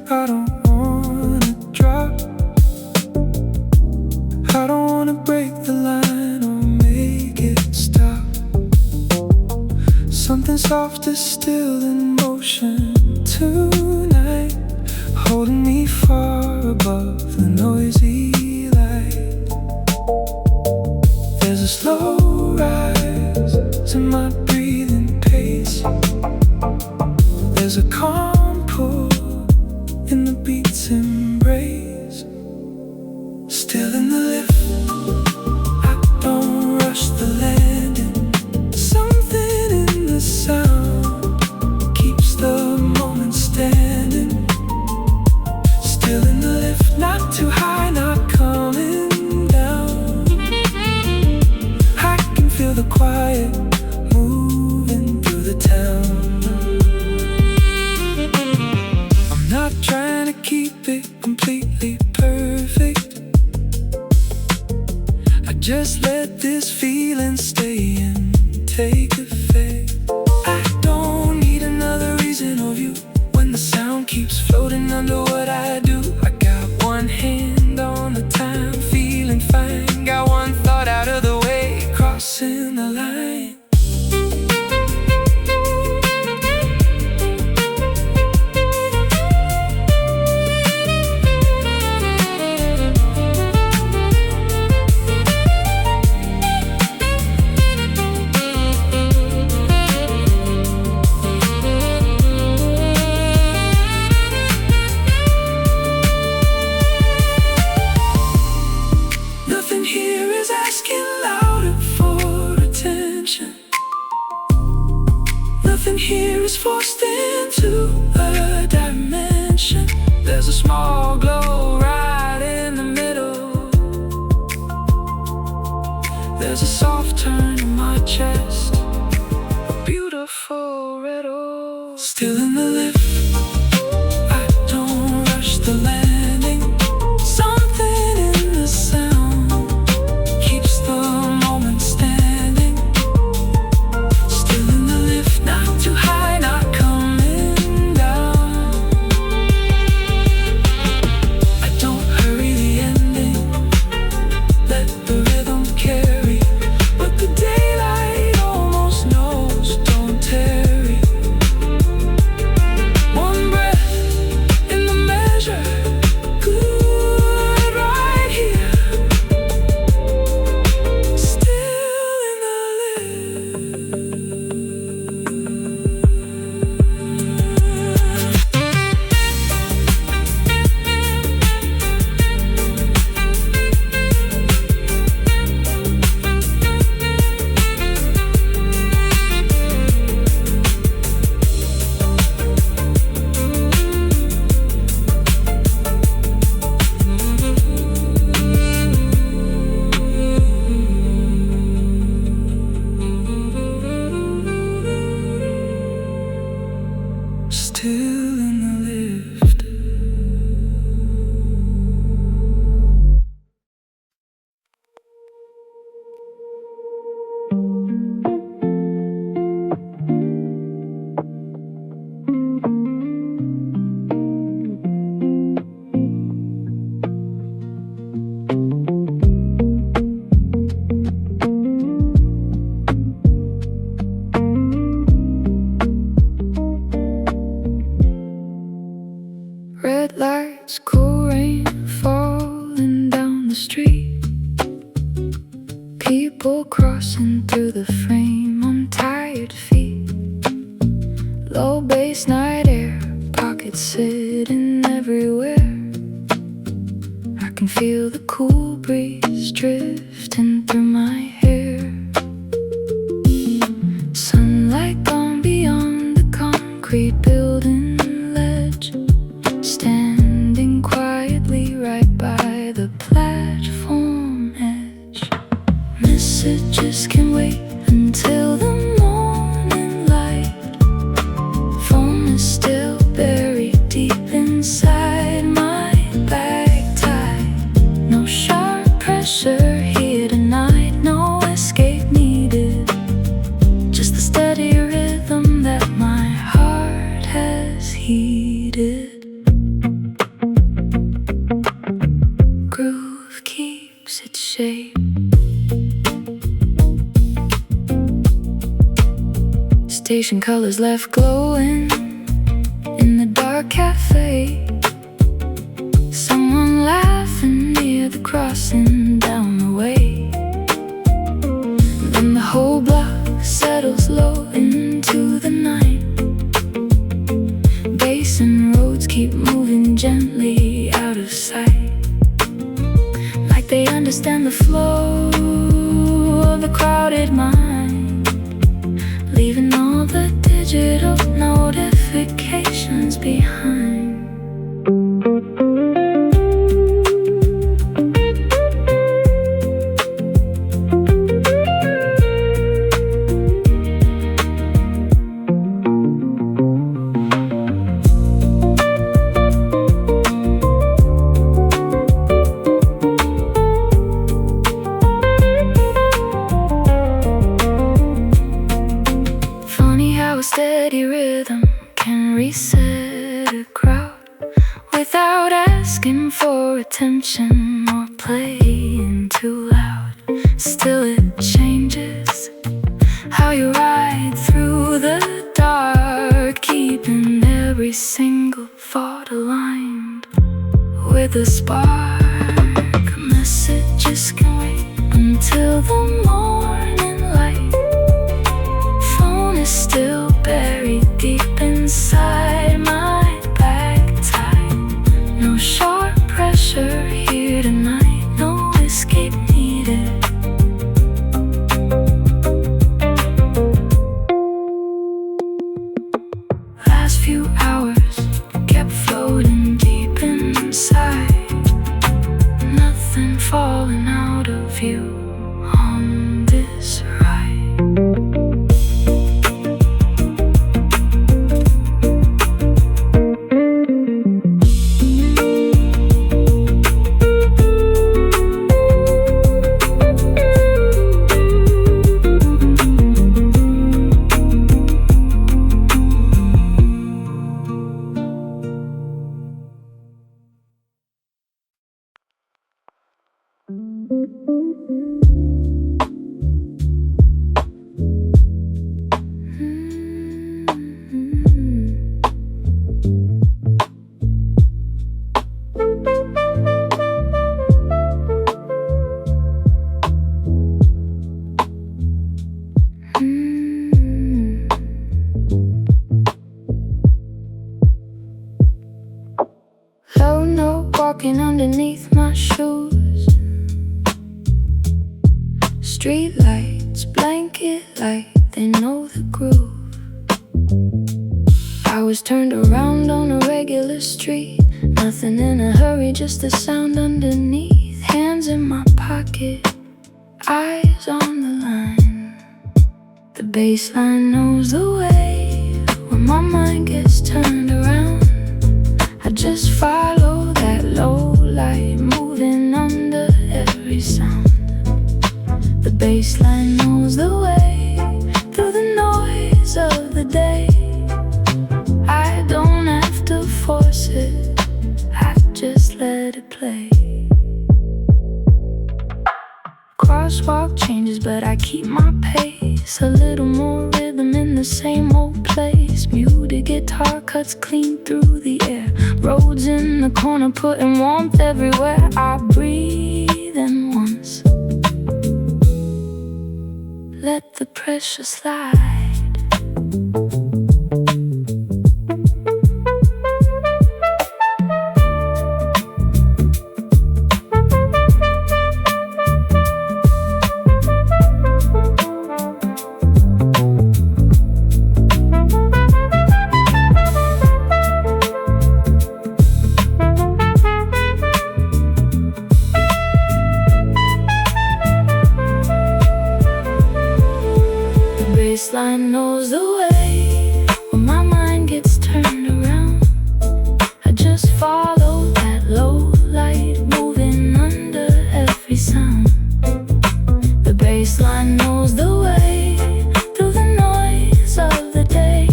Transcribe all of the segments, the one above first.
I don't wanna drop. I don't wanna break the line or make it stop. Something soft is still in motion tonight, holding me far above the noisy light. There's a slow rise to my breathing pace. There's a calm pull in the beat's embrace. Still in the lift, I don't rush the landing. Something in the sound keeps the moment standing. Still in the lift, not too high, not coming down. I can feel the quiet moving through the town. I'm not trying to keep it completely perfect. I just let this feeling stay and take effect. I don't need another reason or view when the sound keeps floating under what I do. I got one hand on the time, feeling fine. Got one thought out of the way, crossing the line. Nothing here is asking louder for attention. Nothing here is forced into a dimension. There's a small glow right in the middle. There's a soft turn in my chest, a beautiful riddle. Still in the lift, I don't rush the landing. Something in the sound keeps the moment standing. Still in the lift, not too high, not coming down. I don't hurry the ending, let the rhythm carry. But the daylight almost knows, don't tarry. One breath in the measure, good right here. Still in the lift. Still in the lift. Red lights, cool rain falling down the street. People crossing through the frame on tired feet. Low bass night air, pockets sitting everywhere. I can feel the cool breeze drifting through my hair. Sunlight gone beyond the concrete building ledge, standing quietly right by the platform edge. Messages can wait until the morning light. Phone is still buried deep inside my bag tie. No sharp pressure here tonight, no escape needed. Just the steady rhythm that my heart has heeded. Vacation colors left glowing in the dark cafe. Someone laughing near the crossing down the way. Then the whole block settles low into the night. Basin roads keep moving gently out of sight, like they understand the flow of the crowded mind, leaving all the digital notifications behind. Steady rhythm can reset a crowd without asking for attention or playing too loud. Still it changes how you ride through the dark, keeping every single thought aligned with a spark. Messages can wait until the morning light. Phone is still buried deep inside my back tie. No sharp pressure here tonight, no escape needed. Last few hours kept floating deep inside. Nothing falling out of view on this ride. Low note walking underneath my shoes. Street lights, blanket light, they know the groove. I was turned around on a regular street. Nothing in a hurry, just the sound underneath. Hands in my pocket, eyes on the line. The baseline knows the way. When my mind gets turned around, I just follow that low light, moving under every sound. The baseline knows the way through the noise of the day. I don't have to force it, I just let it play. Crosswalk changes, but I keep my pace. A little more rhythm in the same old place. Muted guitar cuts clean through the air. Roads in the corner putting warmth everywhere. I breathe in once, let the pressure slide. Baseline knows the way. When my mind gets turned around, I just follow that low light, moving under every sound. The baseline knows the way through the noise of the day.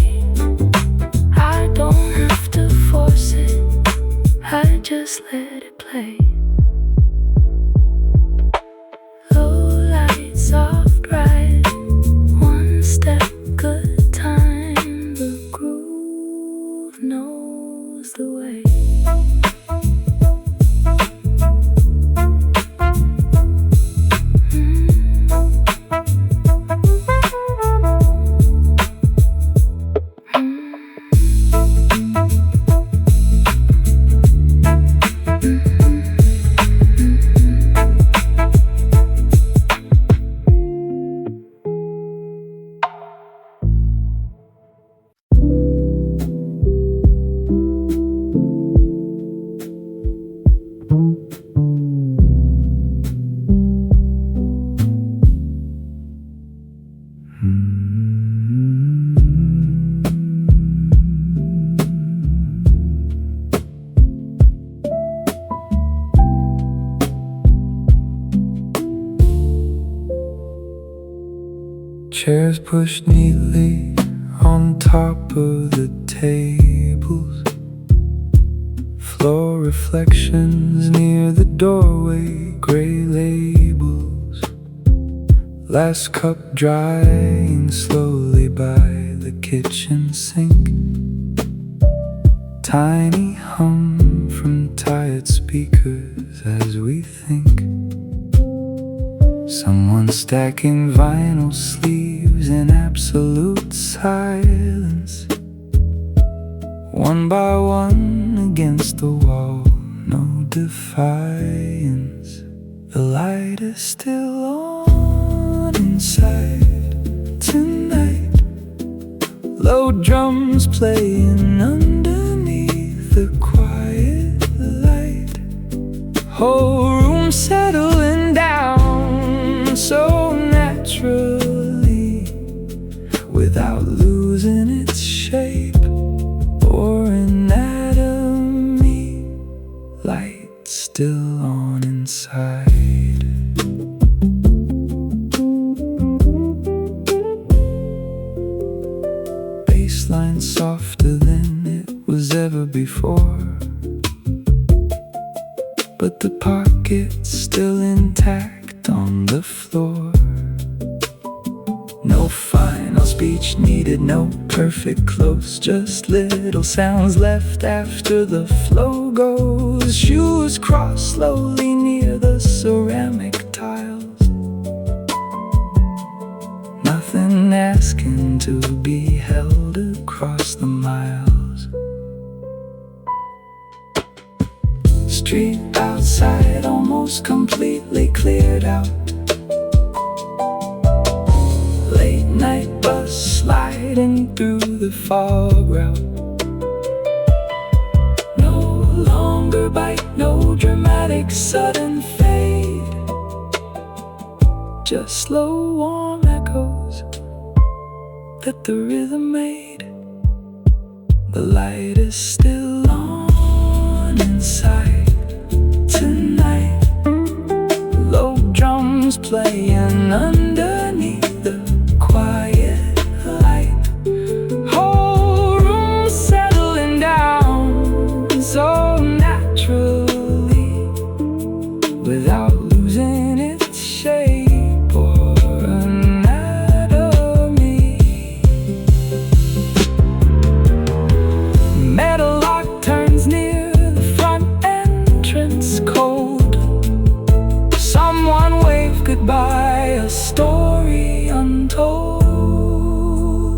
I don't have to force it, I just let it play. Low light, soft ride, one step, good time. Chairs pushed neatly on top of the tables. Floor reflections near the doorway, gray labels. Last cup drying slowly by the kitchen sink. Tiny hum from tired speakers as we think. Someone stacking vinyl sleeves in absolute silence. One by one against the wall, no defiance. The light is still on inside tonight. Low drums playing underneath the quiet light. Whole room settling down so naturally, without losing its shape or anatomy. Light still on inside. Bassline softer than it was ever before, but the pocket's still intact on the floor. No final speech needed, no perfect close, just little sounds left after the flow goes. Shoes cross slowly near the ceramic tiles. Nothing asking to be held across the miles. Street outside almost completely cleared out. Late night bus sliding through the fog route. No longer bite, no dramatic sudden fade. Just slow warm echoes that the rhythm made. The light is still on inside tonight. Low drums playing underneath the quiet light. Whole room settling down so naturally, without losing its shape or anatomy. Metal lock turns near the front entrance, cold. Someone waved goodbye, a story untold.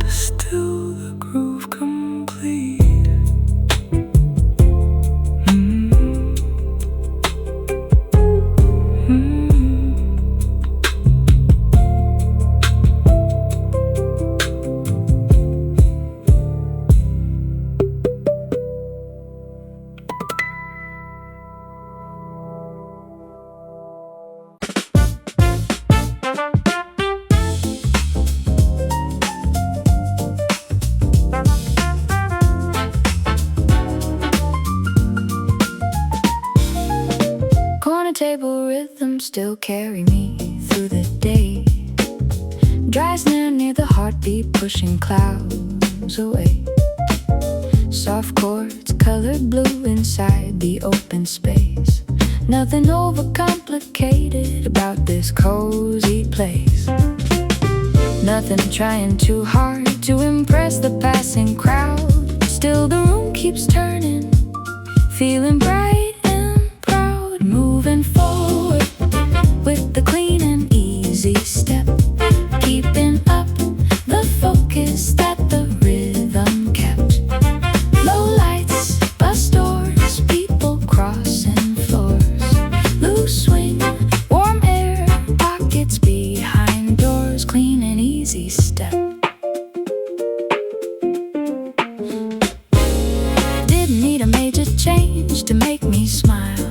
Still the groove complete. Corner table rhythms still carry me through the day. Dry snare near the heartbeat, pushing clouds away. Soft chords colored blue inside the open space. Nothing overcomplicated about this cozy place. Nothing trying too hard to impress the passing crowd. Still the room keeps turning, feeling bright and proud. Moving forward with the clean and easy step, keeping up the focus that the rhythm kept. Low lights, bus doors, people crossing floors. Loose swing, warm air, pockets behind doors. Clean and easy step. Didn't need a major change to make me smile.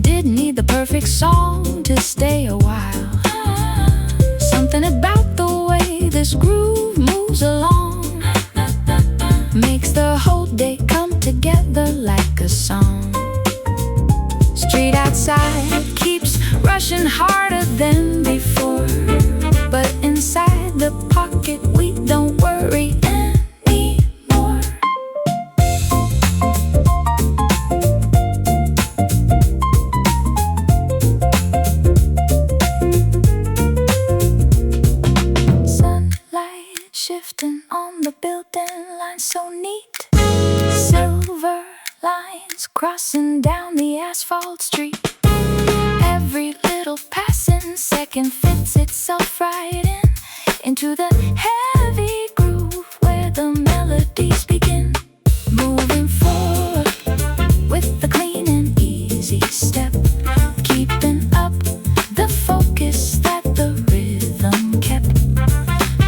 Didn't need the perfect song to stay a while. Something about the way this groove moves along makes the whole day come together like a song. Street outside keeps rushing harder than before. but inside the pocket we don't worry anymore. Sunlight shifting on the building lines, so neat. Silver lines crossing down the asphalt street. Every little passing second fits itself right into the heavy groove where the melodies begin. Moving forward with the clean and easy step, keeping up the focus that the rhythm kept.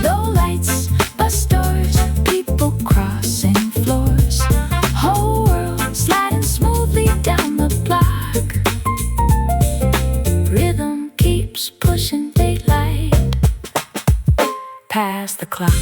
Low lights, bus doors, people crossing floors, whole world sliding smoothly down the block. Rhythm keeps pushing daylight past the clock.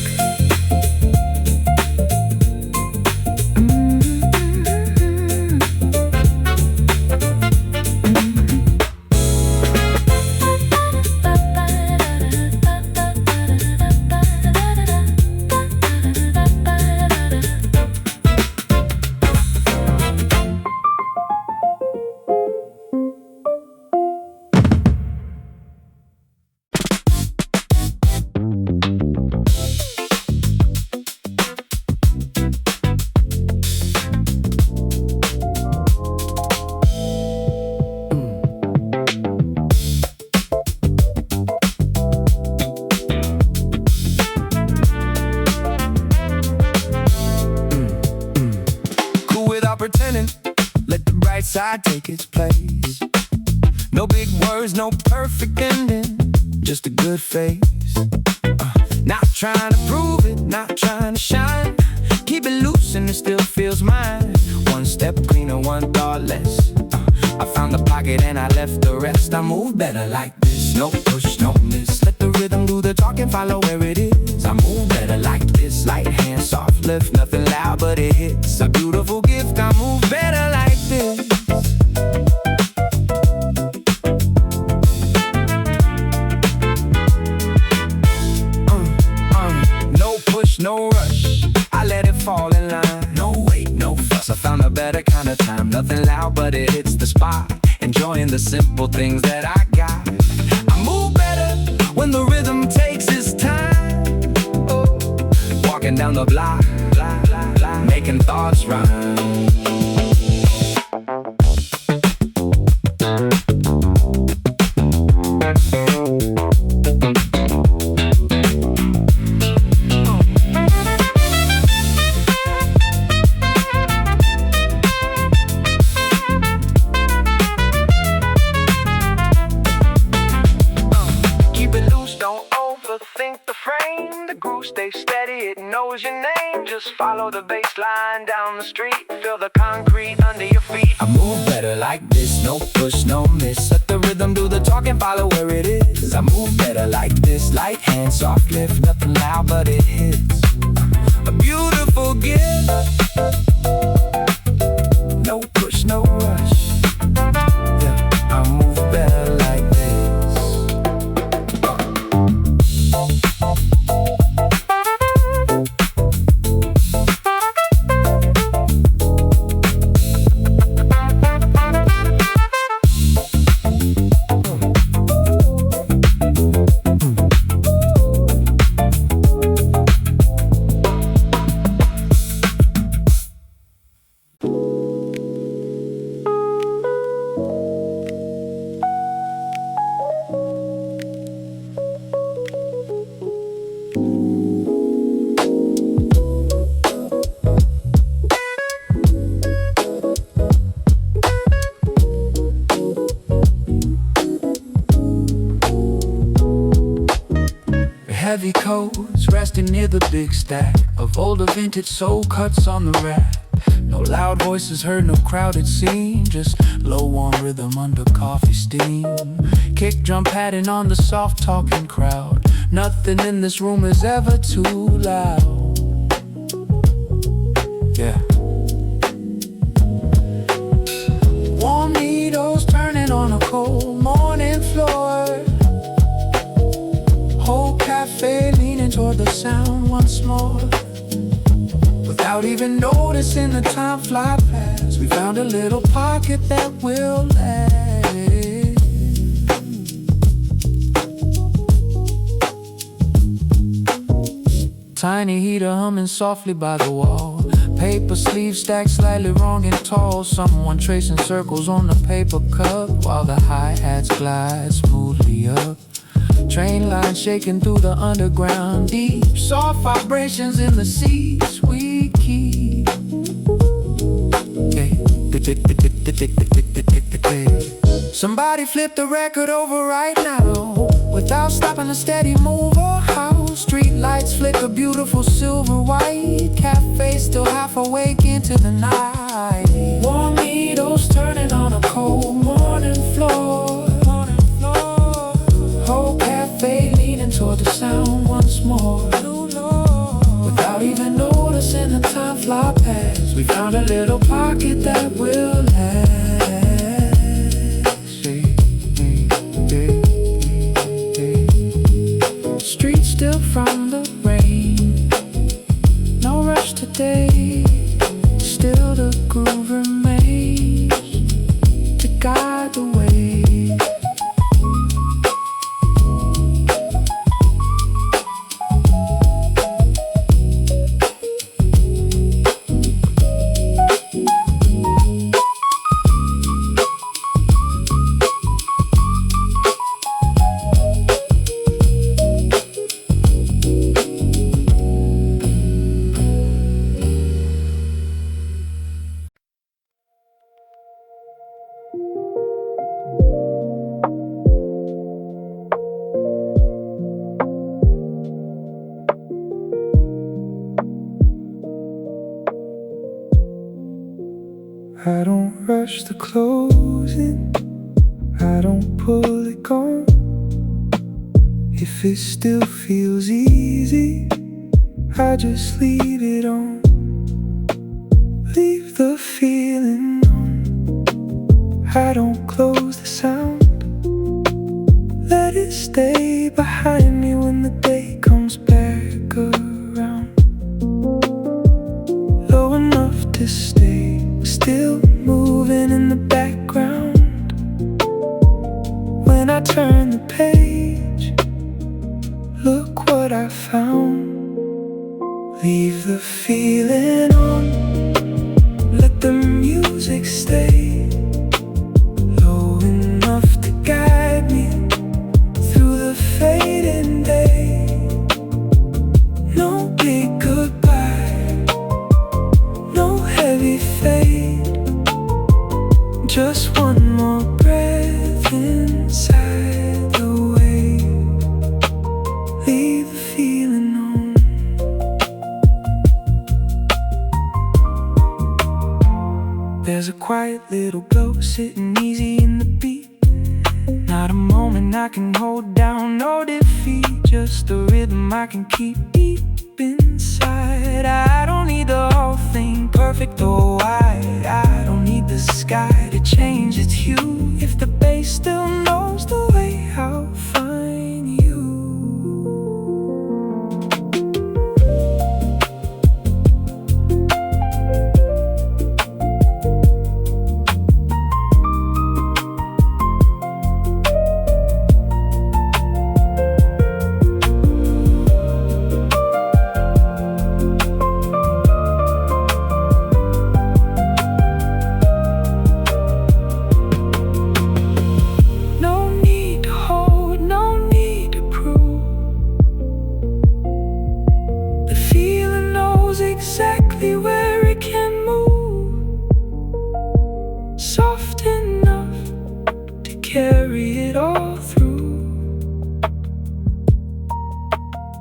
Pretending, let the bright side take its place. No big words, no perfect ending, just a good face. Not trying to prove it, not trying to shine. Keep it loose and it still feels mine. One step cleaner, one thought less. I found the pocket and I left the rest. I move better like this, no push, no miss. Let the rhythm do the talking, follow where it is. I move better like this, light hand, soft lift. Nothing loud but it hits, a beautiful gift. I move better like this. No push, no rush, I let it fall in line. No wait, no fuss, I found a better kind of time. Nothing loud but it hits the spot. Enjoying the simple things that I got. I move better when the rhythm takes its time. Oh, walking down the block, making thoughts rhyme. Think the frame, the groove stays steady, it knows your name. Just follow the bass line down the street, feel the concrete under your feet. I move better like this, no push, no miss. Let the rhythm do the talking, follow where it is. I move better like this, light hand, soft lift. Nothing loud but it hits, a beautiful gift. No push, no rush, yeah, I move better like this. Heavy coats resting near the big stack of older vintage soul cuts on the rack. No loud voices heard, no crowded scene, just low warm rhythm under coffee steam. Kick drum padding on the soft talking crowd. Nothing in this room is ever too loud. Yeah. Warm needles turning on a cold morning floor. Hope sound once more. Without even noticing the time fly past, we found a little pocket that will last. Tiny heater humming softly by the wall. Paper sleeves stacked slightly wrong and tall. Someone tracing circles on the paper cup while the hi-hats glide smoothly up. Train lines shaking through the underground deep. Soft vibrations in the seats we keep. Somebody flip the record over right now without stopping a steady move or house. Street lights flicker beautiful silver white. Cafés still half awake into the night. Warm needles turning on a cold morning floor. Whole cafe leaning toward the sound once more. Without even noticing the time fly past, we found a little pocket that will last. Street still from the rain, no rush today. Still the groove remains to guide the way. I don't rush the closing, I don't pull it gone. If it still feels easy, I just leave it on. Leave the feeling on. I don't close the sound, let it stay behind me when the day comes back around. Low enough to stay still, moving in the background. When I turn the page, look what I found. Leave the feeling on, let the music stay low enough to guide me through the fading day. No big goodbye, no heavy fade, just one more breath inside the wave. Leave the feeling on. There's a quiet little glow sitting easy in the beat. Not a moment I can hold down, no defeat. Just a rhythm I can keep deep inside. I don't need the whole thing perfect or wide. I don't need the sky to change its hue. If the bass still knows the way, I'll find you. Exactly where it can move, soft enough to carry it all through.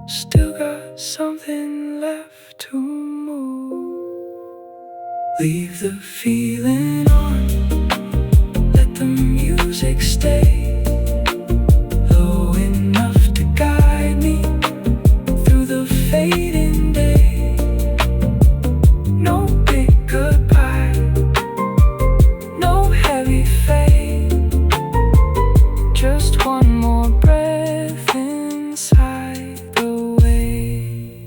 Still got something left to move. Leave the feeling on, let the music stay low enough to guide me through the fading day. No big goodbye, no heavy fade, just one more breath inside the wave.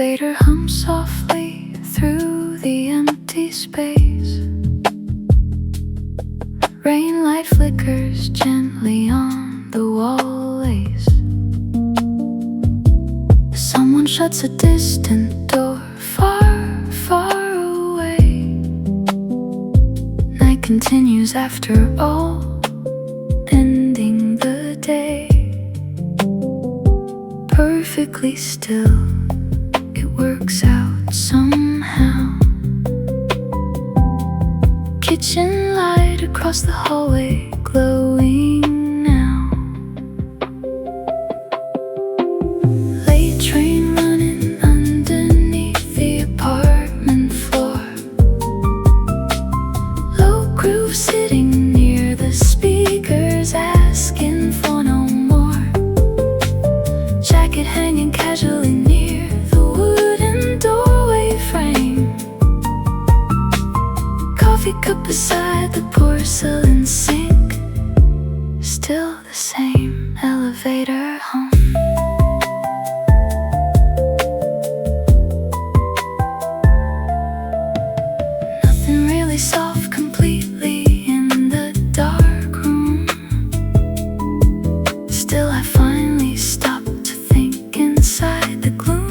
elevator hums softly through the empty space. Rain light flickers gently on the wall lace. Someone shuts a distant door far, far away. Night continues after all, ending the day. Perfectly still, it works out somehow. Kitchen light across the hallway glowing now. Late train running underneath the apartment floor. Low groove sitting near the speakers asking for no more. Jacket hanging casually near the wooden doorway frame. Coffee cup beside the porcelain sink. Still the same elevator home. Nothing really solved completely in the dark room. Still I finally stopped to think inside the gloom.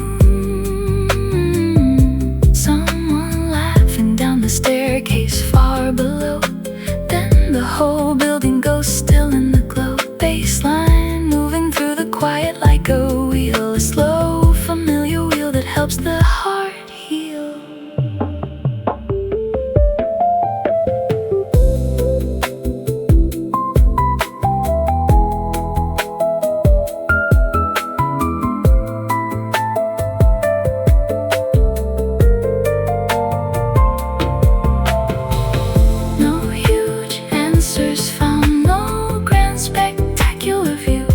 Someone laughing down the staircase far below. Then the whole building goes still in the glow. Baseline moving through the quiet like a wheel. A slow, familiar wheel that helps the heart heal. No huge answers found, no grand spectacular view.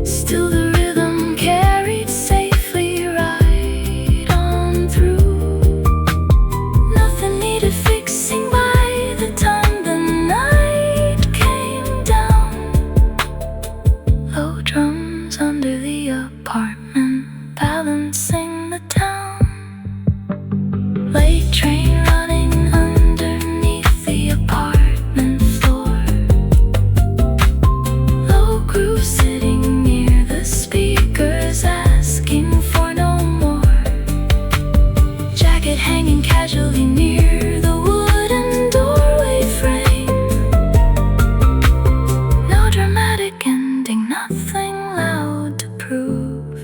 Still the rhythm carried safely right on through. Nothing needed fixing by the time the night came down. Low drums under the apartment balancing the town. Late train running underneath the apartment floor. Low groove sitting near the speakers asking for no more. Jacket hanging casually near the wooden doorway frame. No dramatic ending, nothing loud to prove.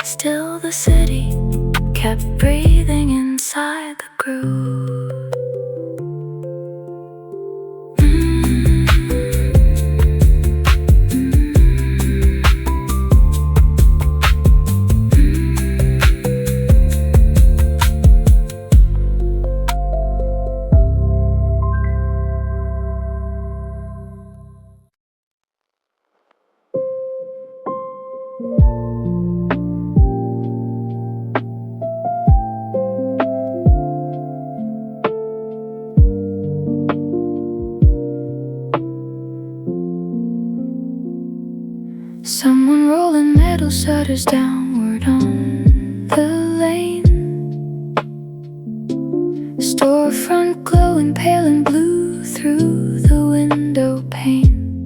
Still the city kept breathing inside the groove. Someone rolling metal shutters downward on the lane. Storefront glowing pale and blue through the window pane.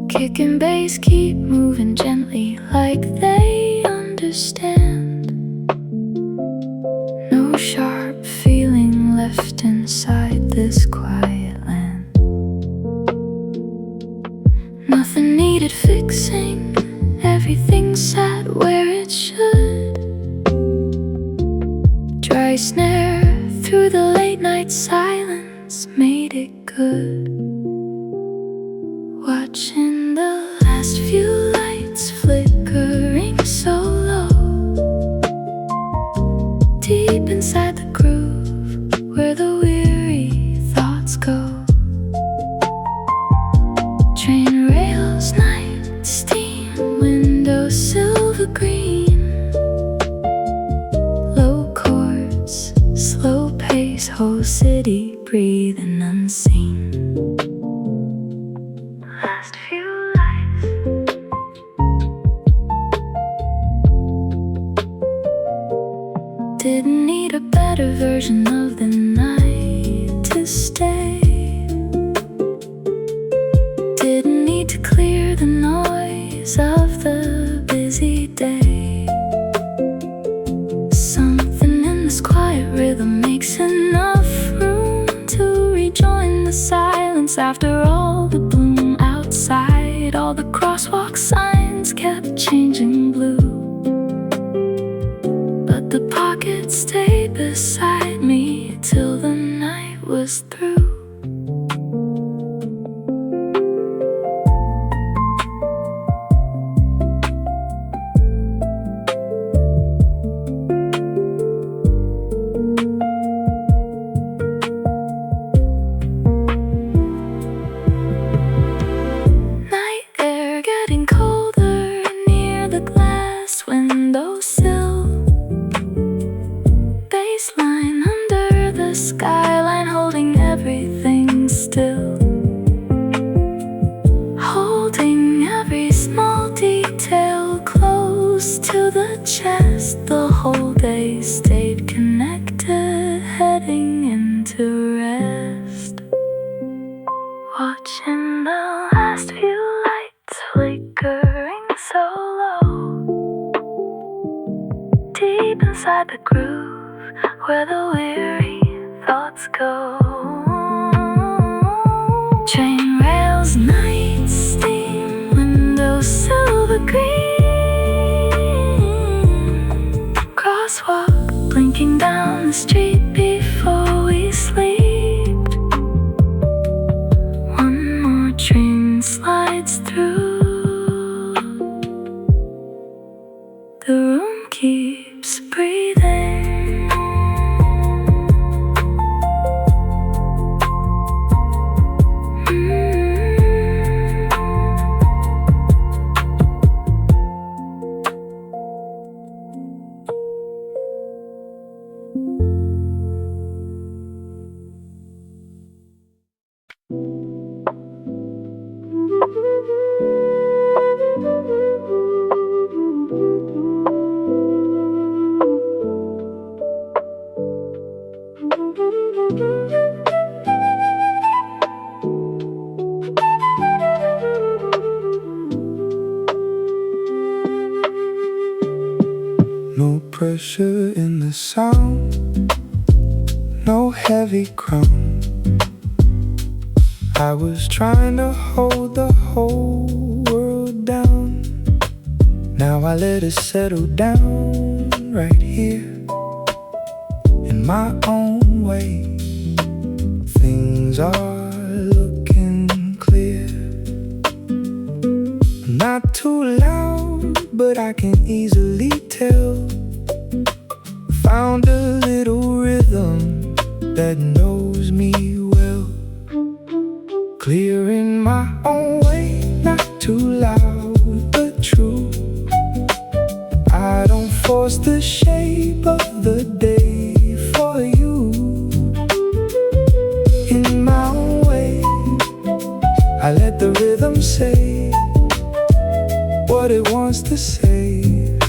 Kick and bass keep moving gently like they understand. No sharp feeling left inside this quiet land. Nothing needed fixing, everything sat where it should. Dry snare through the late night silence made it good. Watching the last few lights flickering so low, deep inside the groove where the weary thoughts go. Train rails, night steam, window silver green. Low chords, slow pace, whole city breathing unseen. Last few lights quieter version of the night to stay. Didn't need to clear the noise of the busy day. Something in this quiet rhythm makes enough room to rejoin the silence. After all the bloom outside, all the crosswalk signs kept changing blue, but the pocket stayed beside me till the night was through. Night air getting colder near the glass windowsill. Baseline under the skyline, holding everything still. Holding every small detail close to the chest. The whole day stayed connected, heading into rest. Watching the last few lights flickering so low, deep inside the groove where the weary thoughts go. Train rails, night steam, windows silver green. Crosswalk blinking down the street before we sleep. One more train slides through. The room keeps breathing. No pressure in the sound, no heavy crown. I was trying to hold the whole world down. Now I let it settle down right here in my own way. Things are looking clear. I'm not too loud, but I can easily tell. Found a little rhythm that knows me well. Clear in my own way, not too loud, but true. I don't force the shape of the day for you. In my own way, I let the rhythm say what it wants to say,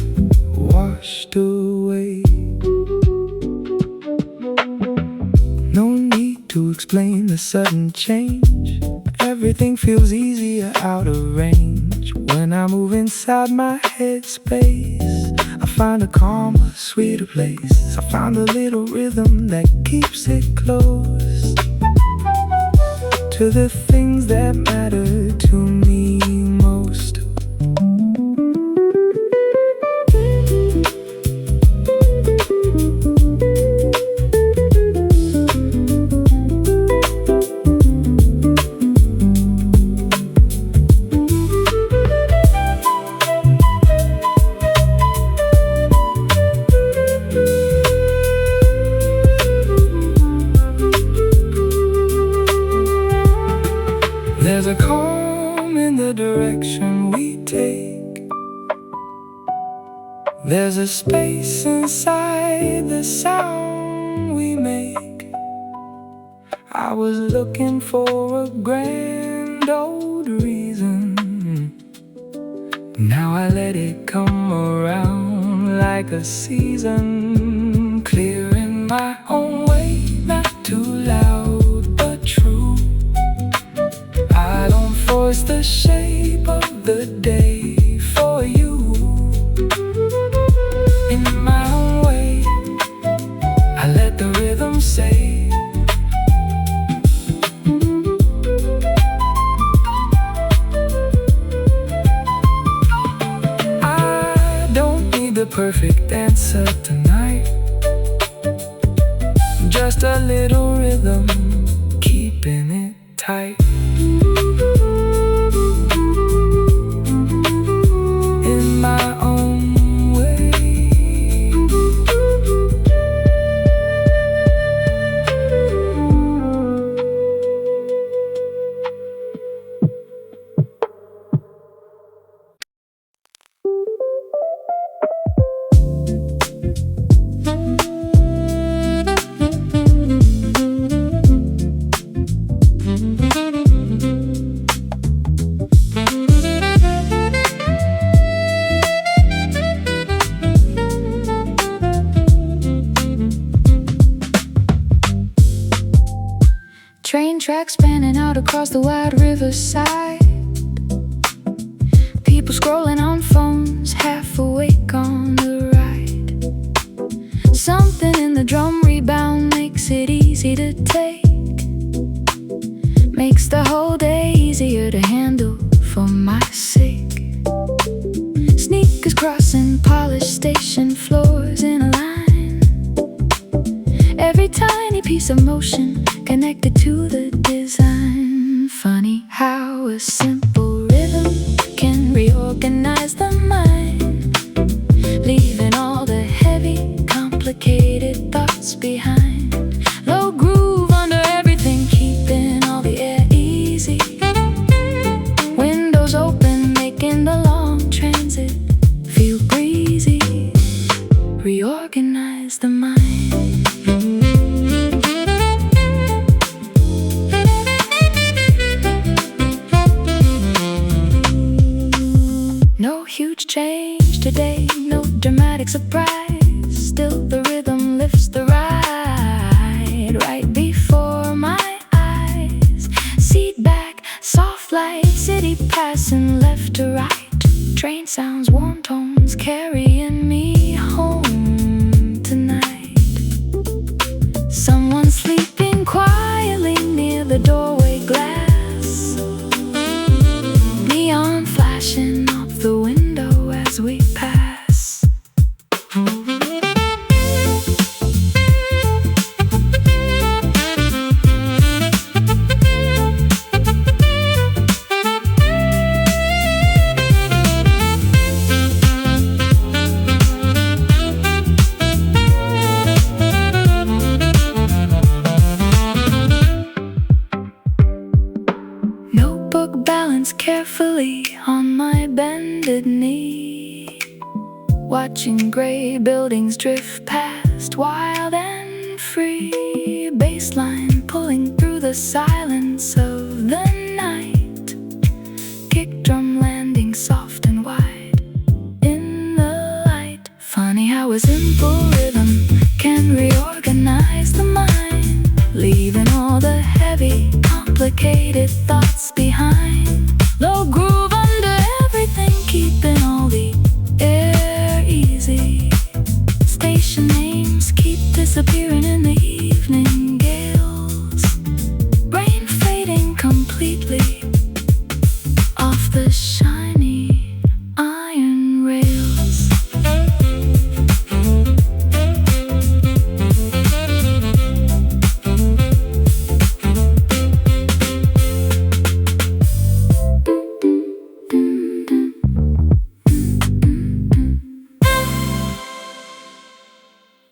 washed away. No need to explain the sudden change. Everything feels easier out of range. When I move inside my headspace, I find a calmer, sweeter place. I found a little rhythm that keeps it close to the things that matter to me most. There's a calm in the direction we take. There's a space inside the sound we make. I was looking for a grand old reason. Now I let it come around like a season. Clear in my own way, not too loud but true. I don't force the shape of the day for you. In my own way, I let the rhythm say. I don't need the perfect answer tonight, just a little rhythm, keeping it tight. In my own way. Train tracks spanning out across the wide riverside. People scrolling on phones, half awake on the ride. Something in the drum rebound makes it easy to take, makes the whole day easier to handle for my sake. Sneakers crossing polished station floors in a line, every tiny piece of motion connected to the design. Funny how a simple rhythm can reorganize the mind, leaving all the heavy, complicated thoughts behind. Low groove under everything, keeping all the air easy. Windows open, making the long transit feel breezy. Reorganize the mind. No huge change today, no dramatic surprise. Still the rhythm lifts the ride right before my eyes. Seat back, soft light, city passing left to right. Train sounds, warm tones carrying me home tonight. Someone sleeping quietly near the doorway glass. Neon flashing off the window as we pass. Notebook balanced carefully on my bended knee, watching gray buildings drift past, wild and free. Bassline pulling through the silence of the night, kick drum landing soft and wide in the light. Funny how a simple rhythm can reorganize the mind, leaving all the heavy, complicated thoughts behind. Low groove under everything, keeping all the air easy. Station names keep disappearing in the evening gales. Rain fading completely off the shine.